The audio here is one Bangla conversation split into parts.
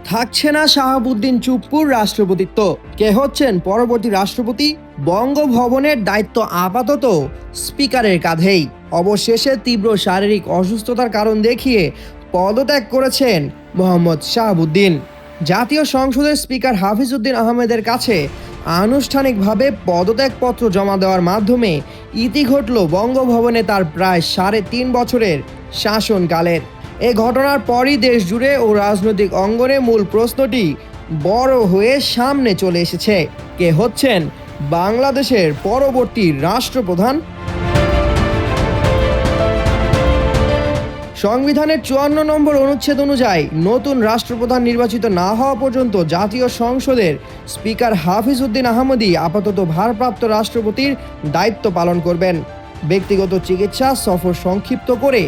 থাকছে না শাহাবুদ্দিন চুপ্পুর রাষ্ট্রপতিত্ব। কে হচ্ছেন পরবর্তী রাষ্ট্রপতি? বঙ্গভবনের দায়িত্ব আপাতত স্পিকারের কাঁধেই। অবশেষে তীব্র শারীরিক অসুস্থতার কারণ দেখিয়ে পদত্যাগ করেছেন মোহাম্মদ শাহাবুদ্দিন। জাতীয় সংসদের স্পিকার হাফিজউদ্দিন আহমেদের কাছে আনুষ্ঠানিকভাবে পদত্যাগপত্র জমা দেওয়ার মাধ্যমে ইতি ঘটল বঙ্গভবনে তার প্রায় 3.5 বছরের শাসনকালের। এ ঘটনার পরই দেশ জুড়ে ও রাজনৈতিক অঙ্গনে মূল প্রশ্নটি বড় হয়ে সামনে চলে এসেছে, কে হচ্ছেন বাংলাদেশের পরবর্তী রাষ্ট্রপ্রধান? সংবিধানের 54 নম্বর অনুচ্ছেদ অনুযায়ী নতুন রাষ্ট্রপ্রধান নির্বাচিত না হওয়া পর্যন্ত জাতীয় সংসদের স্পিকার হাফিজউদ্দিন আহমেদই আপাতত ভারপ্রাপ্ত রাষ্ট্রপতির দায়িত্ব পালন করবেন। ব্যক্তিগত চিকিৎসা সফর সংক্ষিপ্ত করে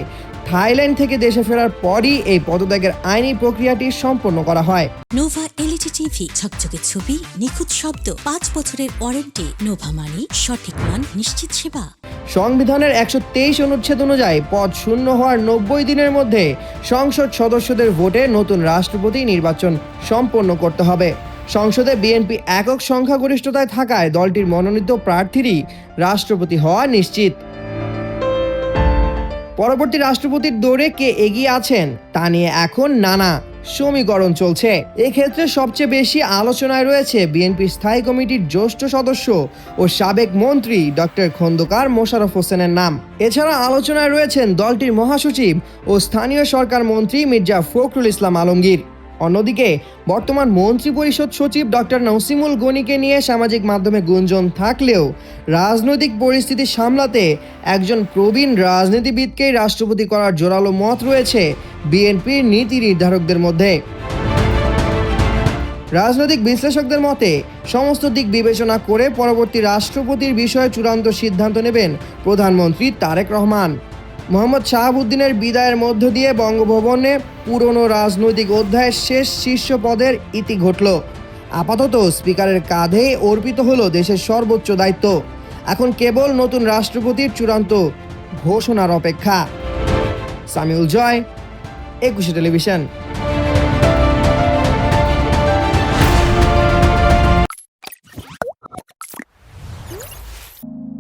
থাইল্যান্ড থেকে দেশে ফেরার পরই এই পদত্যাগের আইনি প্রক্রিয়াটি সম্পন্ন করা হয়। নোভা এলইডি টিভি, ঝকঝকে ছবি, নিখুঁত শব্দ, 5 বছরের ওয়ারেন্টি। নোভা মানি সঠিক মান, নিশ্চিত সেবা। সংবিধানের 123 অনুচ্ছেদ অনুযায়ী পদ শূন্য হওয়ার 90 দিনের মধ্যে সংসদ সদস্যদের ভোটে নতুন রাষ্ট্রপতি নির্বাচন সম্পন্ন করতে হবে। সংসদে বিএনপি একক সংখ্যাগরিষ্ঠতায় থাকায় দলটির মনোনীত প্রার্থীরই রাষ্ট্রপতি হওয়া নিশ্চিত। পরবর্তী রাষ্ট্রপতির দৌড়ে কে এগিয়ে আছেন তা নিয়ে এখন নানা সমীকরণ চলছে। এক্ষেত্রে সবচেয়ে বেশি আলোচনায় রয়েছে বিএনপির স্থায়ী কমিটির জ্যেষ্ঠ সদস্য ও সাবেক মন্ত্রী ডক্টর খন্দকার মোশাররফ হোসেনের নাম। এছাড়া আলোচনায় রয়েছেন দলটির মহাসচিব ও স্থানীয় সরকার মন্ত্রী মির্জা ফখরুল ইসলাম আলমগীর। অন্যদিকে বর্তমান মন্ত্রী পরিষদ সচিব ডক্টর নসিমুল গনিকে নিয়ে সামাজিক মাধ্যমে গুঞ্জন থাকলেও রাজনৈতিক পরিস্থিতি সামলাতে একজন প্রবীণ রাজনীতিবিদকেই রাষ্ট্রপতি করার জোরালো মত রয়েছে বিএনপির নীতি নির্ধারকদের মধ্যে। রাজনৈতিক বিশ্লেষকদের মতে সমস্ত দিক বিবেচনা করে পরবর্তী রাষ্ট্রপতির বিষয়ে চূড়ান্ত সিদ্ধান্ত নেবেন প্রধানমন্ত্রী তারেক রহমান। মোহাম্মদ শাহাবুদ্দিনের বিদায়ের মধ্য দিয়ে বঙ্গভবনে পুরনো রাজনৈতিক অধ্যায়ের শেষ শীর্ষ পদের ইতি ঘটল। আপাতত স্পিকারের কাঁধে অর্পিত হলো দেশের সর্বোচ্চ দায়িত্ব। এখন কেবল নতুন রাষ্ট্রপতির চূড়ান্ত ঘোষণার অপেক্ষা। সামিউল জয়, 21 টেলিভিশন।